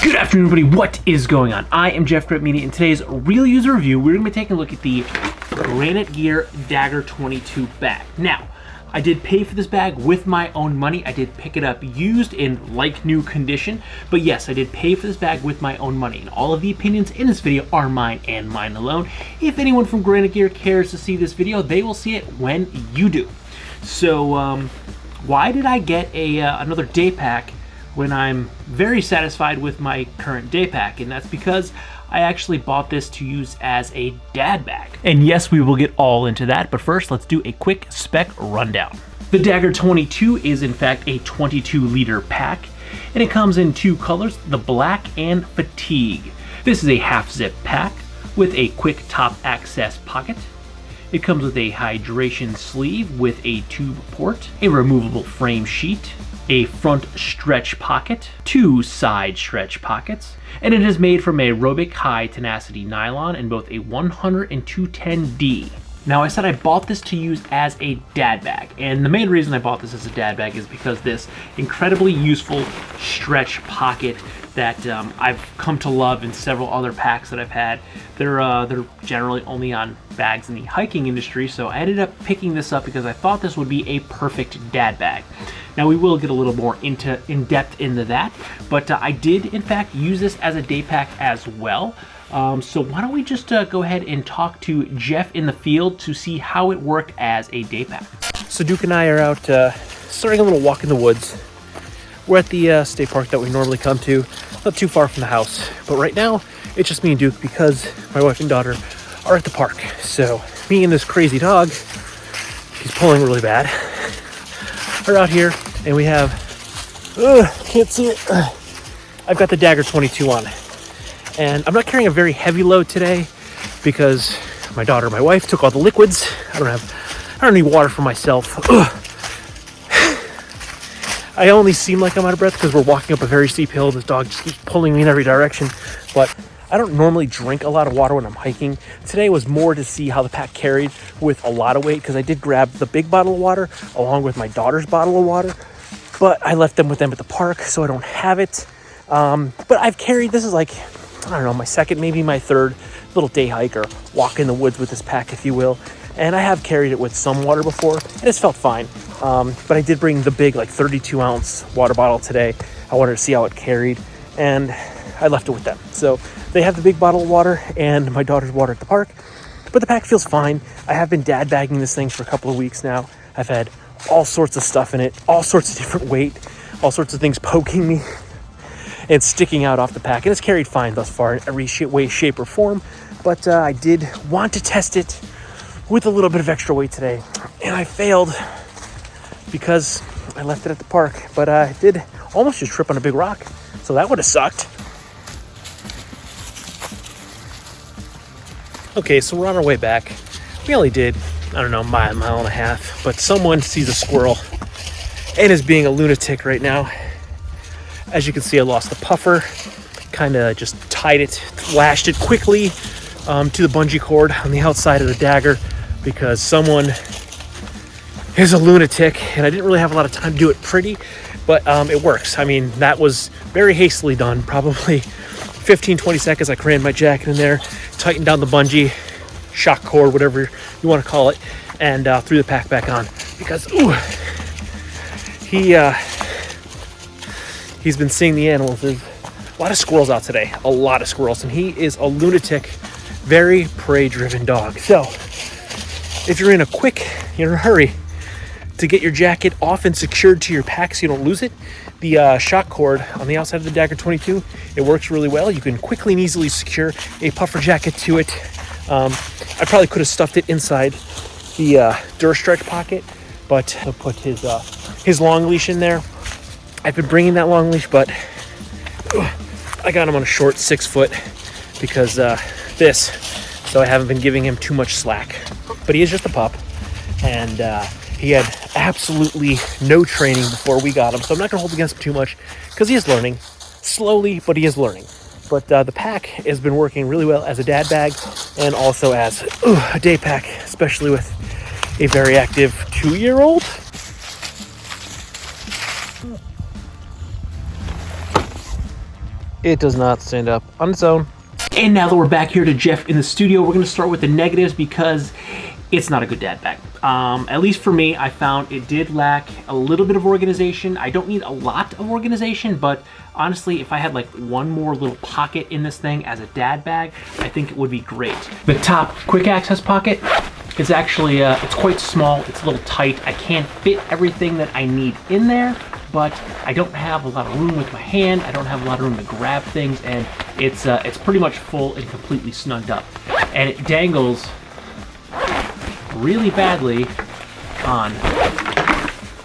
Good afternoon, everybody. What is going on? I am jeffgrantMEDIA. In today's real user review, we're going to be taking a look at the Granite Gear Dagger 22 bag. Now, I did pay for this bag with my own money. I did pick it up used in like new condition, but yes, I did pay for this bag with my own money, and all of the opinions in this video are mine and mine alone. If anyone from Granite Gear cares to see this video, they will see it when you do. So, why did I get another day pack when I'm very satisfied with my current day pack? And that's because I actually bought this to use as a dad bag. And yes, we will get all into that, but first let's do a quick spec rundown. The Dagger 22 is in fact a 22-liter pack, and it comes in two colors, the black and fatigue. This is a half-zip pack with a quick top access pocket. It comes with a hydration sleeve with a tube port, a removable frame sheet, a front stretch pocket, two side stretch pockets, and it is made from aerobic high tenacity nylon in both a 100 and 210D. Now, I said I bought this to use as a dad bag, and the main reason I bought this as a dad bag is because this incredibly useful stretch pocket that I've come to love in several other packs that I've had. They're generally only on bags in the hiking industry, so I ended up picking this up because I thought this would be a perfect dad bag. Now, we will get a little more in depth into that, but I did in fact use this as a day pack as well. So why don't we just go ahead and talk to Jeff in the field to see how it worked as a day pack. So Duke and I are out starting a little walk in the woods. We're at the state park that we normally come to, not too far from the house. But right now, it's just me and Duke because my wife and daughter are at the park. So me and this crazy dog, he's pulling really bad, are out here, and we have, can't see it, I've got the Dagger 22 on. And I'm not carrying a very heavy load today because my daughter and my wife took all the liquids. I don't need water for myself. I only seem like I'm out of breath because we're walking up a very steep hill. This dog just keeps pulling me in every direction. But I don't normally drink a lot of water when I'm hiking. Today was more to see how the pack carried with a lot of weight because I did grab the big bottle of water along with my daughter's bottle of water. But I left them with them at the park, so I don't have it. But I've carried, this is like, I don't know, my second, maybe my third little day hike or walk in the woods with this pack, if you will. And I have carried it with some water before, and it's felt fine. But I did bring the big, like 32-ounce water bottle today. I wanted to see how it carried, and I left it with them. So they have the big bottle of water and my daughter's water at the park, but the pack feels fine. I have been dad bagging this thing for a couple of weeks now. I've had all sorts of stuff in it, all sorts of different weight, all sorts of things poking me and sticking out off the pack, and it's carried fine thus far in every way, shape, or form. But I did want to test it with a little bit of extra weight today, and I failed because I left it at the park. But I did almost just trip on a big rock, so that would have sucked. Okay, so we're on our way back. We only did, I don't know, mile and a half, but someone sees a squirrel and is being a lunatic right now. As you can see, I lost the puffer, kind of just tied it, lashed it quickly to the bungee cord on the outside of the Dagger because someone is a lunatic, and I didn't really have a lot of time to do it pretty, but it works. I mean, that was very hastily done, probably 15-20 seconds. I crammed my jacket in there, tightened down the bungee, shock cord, whatever you want to call it, and threw the pack back on because he's been seeing the animals. There's a lot of squirrels out today, a lot of squirrels, and he is a lunatic, very prey-driven dog. So if you're in a hurry to get your jacket off and secured to your pack so you don't lose it, the shock cord on the outside of the Dagger 22, it works really well. You can quickly and easily secure a puffer jacket to it. I probably could have stuffed it inside the Durastretch pocket, but I'll put his long leash in there. I've been bringing that long leash, but I got him on a short 6 foot because so I haven't been giving him too much slack. But he is just a pup, and he had absolutely no training before we got him, so I'm not going to hold against him too much because he is learning slowly, but he is learning. But the pack has been working really well as a dad bag and also as a day pack, especially with a very active 2-year-old. it does not stand up on its own. And now that we're back here to Jeff in the studio, we're gonna start with the negatives because it's not a good dad bag. At least for me, I found it did lack a little bit of organization. I don't need a lot of organization, but honestly, if I had like one more little pocket in this thing as a dad bag, I think it would be great. The top quick access pocket is actually, it's quite small, it's a little tight. I can't fit everything that I need in there, but I don't have a lot of room with my hand. I don't have a lot of room to grab things, and it's pretty much full and completely snugged up. And it dangles really badly on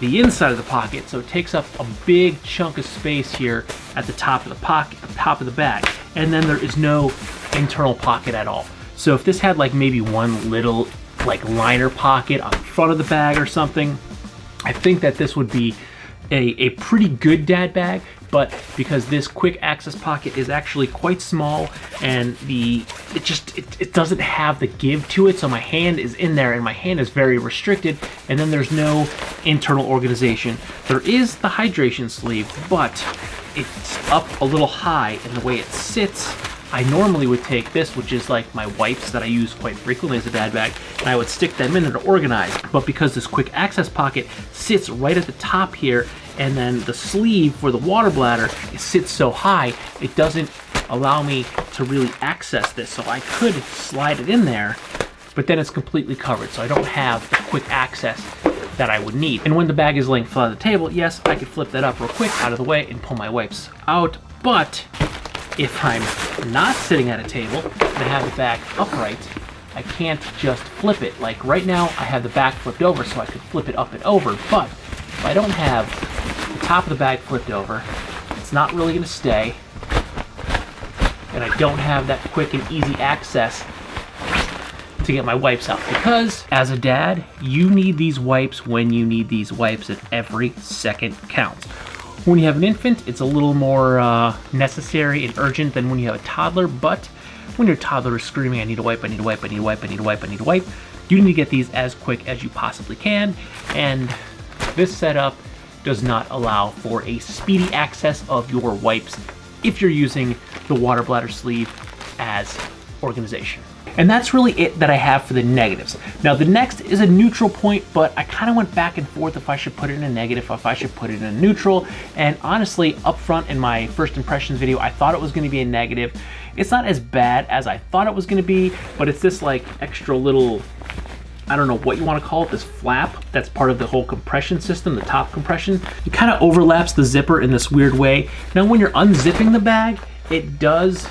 the inside of the pocket, so it takes up a big chunk of space here at the top of the pocket, the top of the bag, and then there is no internal pocket at all. So if this had like maybe one little like liner pocket on the front of the bag or something, I think that this would be a pretty good dad bag, but because this quick access pocket is actually quite small and it doesn't have the give to it, so my hand is in there and my hand is very restricted, and then there's no internal organization. There is the hydration sleeve, but it's up a little high, and the way it sits, I normally would take this, which is like my wipes that I use quite frequently as a dad bag, and I would stick them in there to organize. But because this quick access pocket sits right at the top here, and then the sleeve for the water bladder, it sits so high, it doesn't allow me to really access this. So I could slide it in there, but then it's completely covered, so I don't have the quick access that I would need. And when the bag is laying flat on the table, yes, I could flip that up real quick out of the way and pull my wipes out, but if I'm not sitting at a table and I have the bag upright, I can't just flip it. Like right now, I have the back flipped over so I could flip it up and over, but if I don't have the top of the bag flipped over, it's not really gonna stay, and I don't have that quick and easy access to get my wipes out, because as a dad, you need these wipes when you need these wipes, and every second counts. When you have an infant, it's a little more necessary and urgent than when you have a toddler, but when your toddler is screaming, I need a wipe, I need a wipe, I need a wipe, I need a wipe, I need a wipe, you need to get these as quick as you possibly can, and this setup does not allow for a speedy access of your wipes if you're using the water bladder sleeve as organization. And that's really it that I have for the negatives. Now the next is a neutral point, but I kind of went back and forth if I should put it in a negative, if I should put it in a neutral. And honestly, up front in my first impressions video, I thought it was gonna be a negative. It's not as bad as I thought it was gonna be, but it's this like extra little, I don't know what you want to call it, this flap that's part of the whole compression system, the top compression. It kind of overlaps the zipper in this weird way. Now when you're unzipping the bag, it does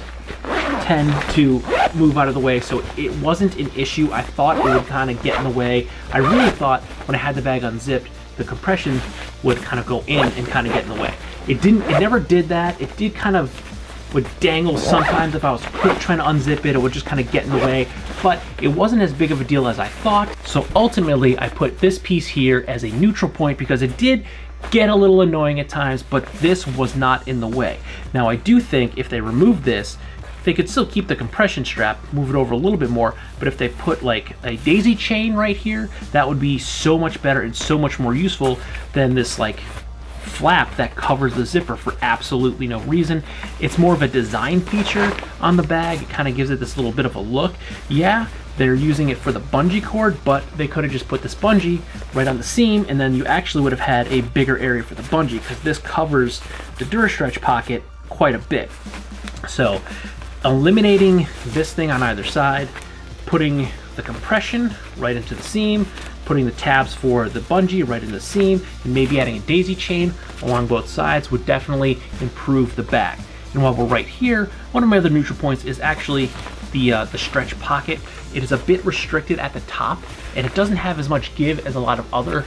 tend to move out of the way, so it wasn't an issue. I thought it would kind of get in the way. I really thought when I had the bag unzipped, the compression would kind of go in and kind of get in the way. It didn't, it never did that. It did kind of would dangle sometimes. If I was trying to unzip it, it would just kind of get in the way, but it wasn't as big of a deal as I thought. So ultimately I put this piece here as a neutral point because it did get a little annoying at times, but this was not in the way. Now I do think if they remove this, they could still keep the compression strap, move it over a little bit more, but if they put like a daisy chain right here, that would be so much better and so much more useful than this like flap that covers the zipper for absolutely no reason. It's more of a design feature on the bag. It kind of gives it this little bit of a look. Yeah, they're using it for the bungee cord, but they could have just put this bungee right on the seam, and then you actually would have had a bigger area for the bungee, because this covers the DuraStretch pocket quite a bit. So eliminating this thing on either side, putting the compression right into the seam, putting the tabs for the bungee right in the seam, and maybe adding a daisy chain along both sides would definitely improve the bag. And while we're right here, one of my other neutral points is actually the stretch pocket. It is a bit restricted at the top, and it doesn't have as much give as a lot of other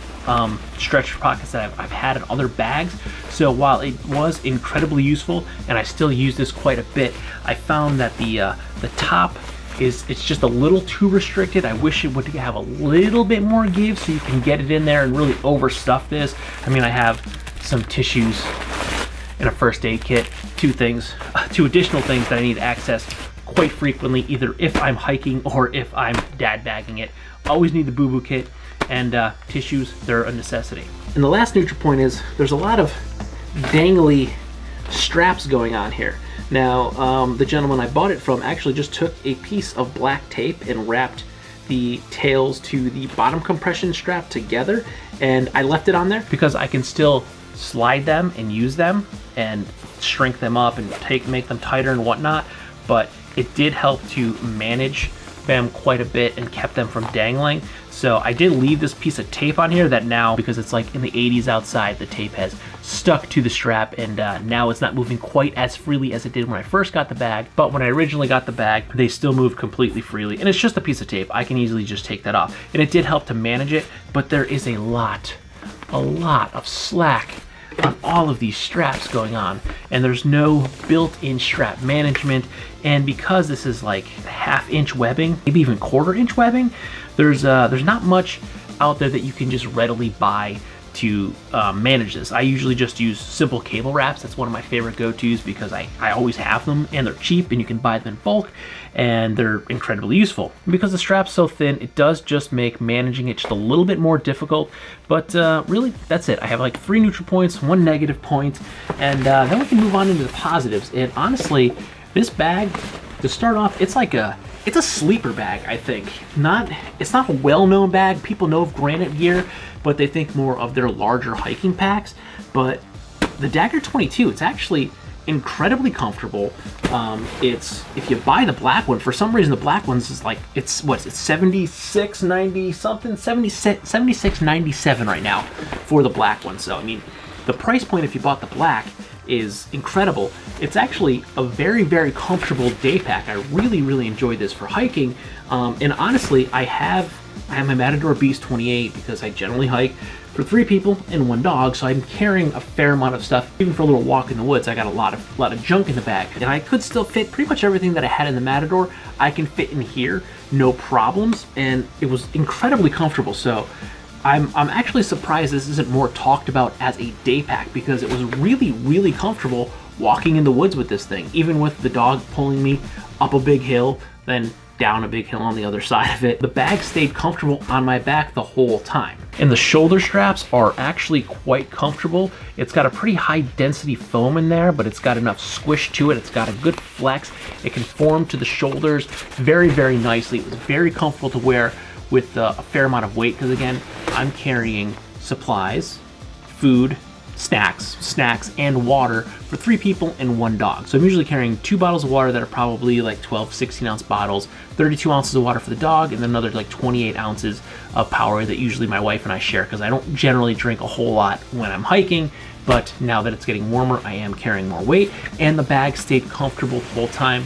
stretch pockets that I've had in other bags. So while it was incredibly useful, and I still use this quite a bit, I found that the top it's just a little too restricted. I wish it would have a little bit more give so you can get it in there and really overstuff this. I mean, I have some tissues in a first aid kit, two additional things that I need access quite frequently, either if I'm hiking or if I'm dad bagging it. Always need the boo-boo kit, and tissues, they're a necessity. And the last neutral point is there's a lot of dangly straps going on here. Now, the gentleman I bought it from actually just took a piece of black tape and wrapped the tails to the bottom compression strap together, and I left it on there because I can still slide them and use them and shrink them up and make them tighter and whatnot, but it did help to manage them quite a bit and kept them from dangling. So I did leave this piece of tape on here that now, because it's like in the 80s outside, the tape has stuck to the strap, and now it's not moving quite as freely as it did when I first got the bag. But when I originally got the bag, they still move completely freely, and it's just a piece of tape. I can easily just take that off, and it did help to manage it, but there is a lot of slack on all of these straps going on, and there's no built-in strap management. And because this is like half-inch webbing, maybe even quarter-inch webbing, there's not much out there that you can just readily buy to manage this. I usually just use simple cable wraps. That's one of my favorite go-tos because I always have them, and they're cheap, and you can buy them in bulk, and they're incredibly useful. And because the strap's so thin, it does just make managing it just a little bit more difficult, but really, that's it. I have like 3 neutral points, 1 negative point, and then we can move on into the positives. And honestly, this bag, to start off, it's a sleeper bag, I think. It's not a well-known bag. People know of Granite Gear, but they think more of their larger hiking packs. But the Dagger 22, it's actually incredibly comfortable. It's, if you buy the black one, for some reason the black one's is like, it's $76.90 something, $76.97 right now for the black one. So I mean, the price point if you bought the black is incredible. It's actually a very comfortable day pack. I really enjoy this for hiking, and honestly, I have my Matador Beast 28 because I generally hike for 3 people and 1 dog, so I'm carrying a fair amount of stuff. Even for a little walk in the woods, I got a lot of junk in the bag, and I could still fit pretty much everything that I had in the Matador. I can fit in here, no problems, and it was incredibly comfortable. So I'm actually surprised this isn't more talked about as a day pack, because it was really comfortable walking in the woods with this thing, even with the dog pulling me up a big hill, then down a big hill on the other side of it. The bag stayed comfortable on my back the whole time. And the shoulder straps are actually quite comfortable. It's got a pretty high density foam in there, but it's got enough squish to it. It's got a good flex. It can form to the shoulders very nicely. It was very comfortable to wear with a fair amount of weight, because again, I'm carrying supplies, food, snacks, and water for 3 people and 1 dog. So I'm usually carrying 2 bottles of water that are probably like 12, 16-ounce bottles, 32 ounces of water for the dog, and then another like 28 ounces of Powerade that usually my wife and I share, because I don't generally drink a whole lot when I'm hiking. But now that it's getting warmer, I am carrying more weight, and the bag stayed comfortable the whole time.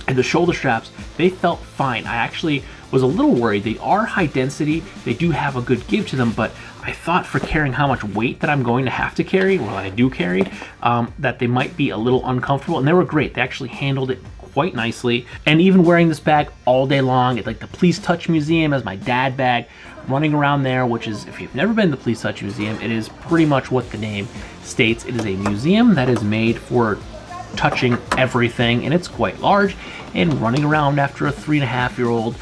And the shoulder straps, they felt fine. I actually was a little worried. They are high density, they do have a good give to them, but I thought for carrying how much weight that I'm going to have to carry, well, I do carry, that they might be a little uncomfortable, and they were great. They actually handled it quite nicely. And even wearing this bag all day long at like the Please Touch Museum as my dad bag, running around there, which is, if you've never been to the Please Touch Museum, it is pretty much what the name states. It is a museum that is made for touching everything, and it's quite large. And running around after a 3.5-year-old,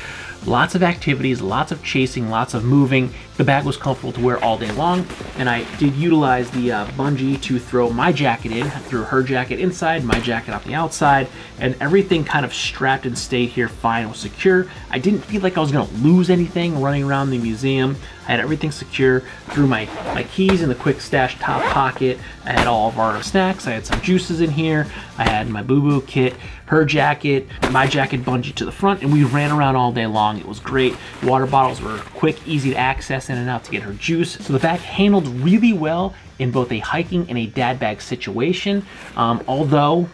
lots of activities, lots of chasing, lots of moving. The bag was comfortable to wear all day long, and I did utilize the bungee to throw my jacket in. I threw her jacket inside, my jacket on the outside, and everything kind of strapped and stayed here fine. It was secure. I didn't feel like I was gonna lose anything running around the museum. I had everything secure. Threw my keys in the quick stash top pocket. I had all of our snacks. I had some juices in here. I had my boo-boo kit, her jacket, my jacket bungee to the front, and we ran around all day long. It was great. Water bottles were quick, easy to access in and out to get her juice. So the bag handled really well in both a hiking and a dad bag situation, although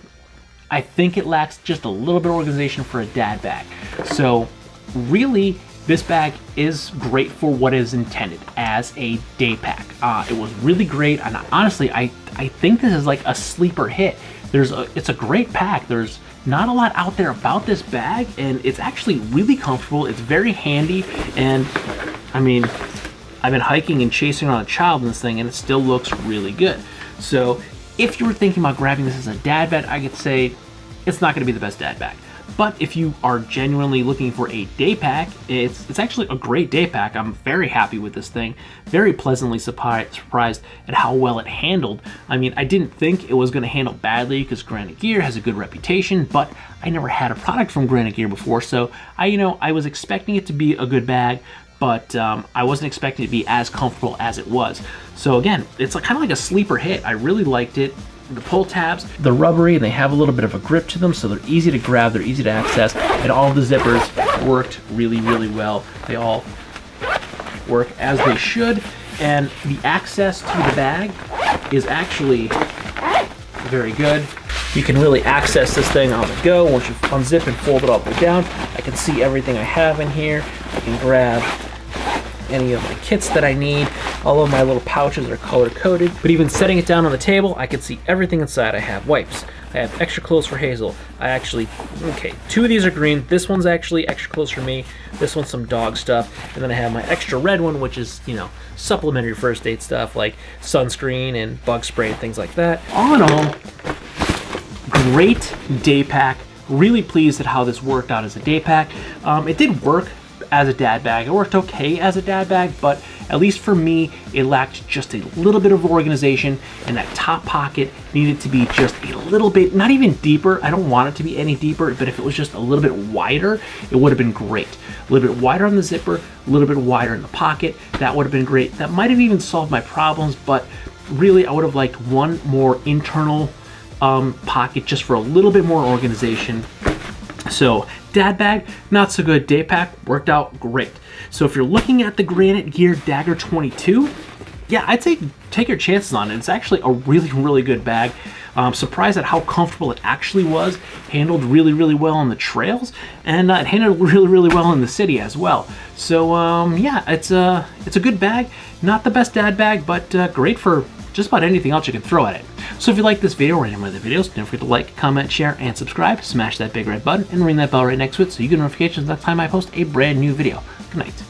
I think it lacks just a little bit of organization for a dad bag. So really, this bag is great for what is intended as a day pack. It was really great, and honestly, I think this is like a sleeper hit. It's a great pack. There's not a lot out there about this bag, and it's actually really comfortable. It's very handy, and I mean, I've been hiking and chasing around a child in this thing, and it still looks really good. So if you were thinking about grabbing this as a dad bag, I could say it's not going to be the best dad bag. But if you are genuinely looking for a day pack, it's actually a great day pack. I'm very happy with this thing. Very pleasantly surprised at how well it handled. I mean, I didn't think it was going to handle badly because Granite Gear has a good reputation, but I never had a product from Granite Gear before, so I was expecting it to be a good bag, but I wasn't expecting it to be as comfortable as it was. So again, it's kind of like a sleeper hit. I really liked it. The pull tabs, they're rubbery, and they have a little bit of a grip to them, so they're easy to grab, they're easy to access, and all of the zippers worked really, really well. They all work as they should, and the access to the bag is actually very good. You can really access this thing on the go. Once you unzip and fold it all the way down, I can see everything I have in here. I can grab any of my kits that I need. All of my little pouches are color coded, but even setting it down on the table, I can see everything inside. I have wipes, I have extra clothes for Hazel. Okay, 2 of these are green. This one's actually extra clothes for me. This one's some dog stuff. And then I have my extra red one, which is, supplementary first aid stuff like sunscreen and bug spray and things like that. All in all, great day pack. Really pleased at how this worked out as a day pack. It did work as a dad bag. It worked okay as a dad bag, but at least for me, it lacked just a little bit of organization, and that top pocket needed to be just a little bit, not even deeper. I don't want it to be any deeper, but if it was just a little bit wider, it would have been great. A little bit wider on the zipper, a little bit wider in the pocket, that would have been great. That might have even solved my problems, but really I would have liked one more internal pocket just for a little bit more organization. So dad bag, not so good. Day pack worked out great. So if you're looking at the Granite Gear Dagger 22, yeah, I'd say take your chances on it. It's actually a really, really good bag. I'm surprised at how comfortable it actually was. Handled really, really well on the trails, and it handled really, really well in the city as well. So yeah, it's a good bag. Not the best dad bag, but great for just about anything else you can throw at it. So if you like this video or any of my other videos, don't forget to like, comment, share, and subscribe. Smash that big red button and ring that bell right next to it so you get notifications next time I post a brand new video. Good night.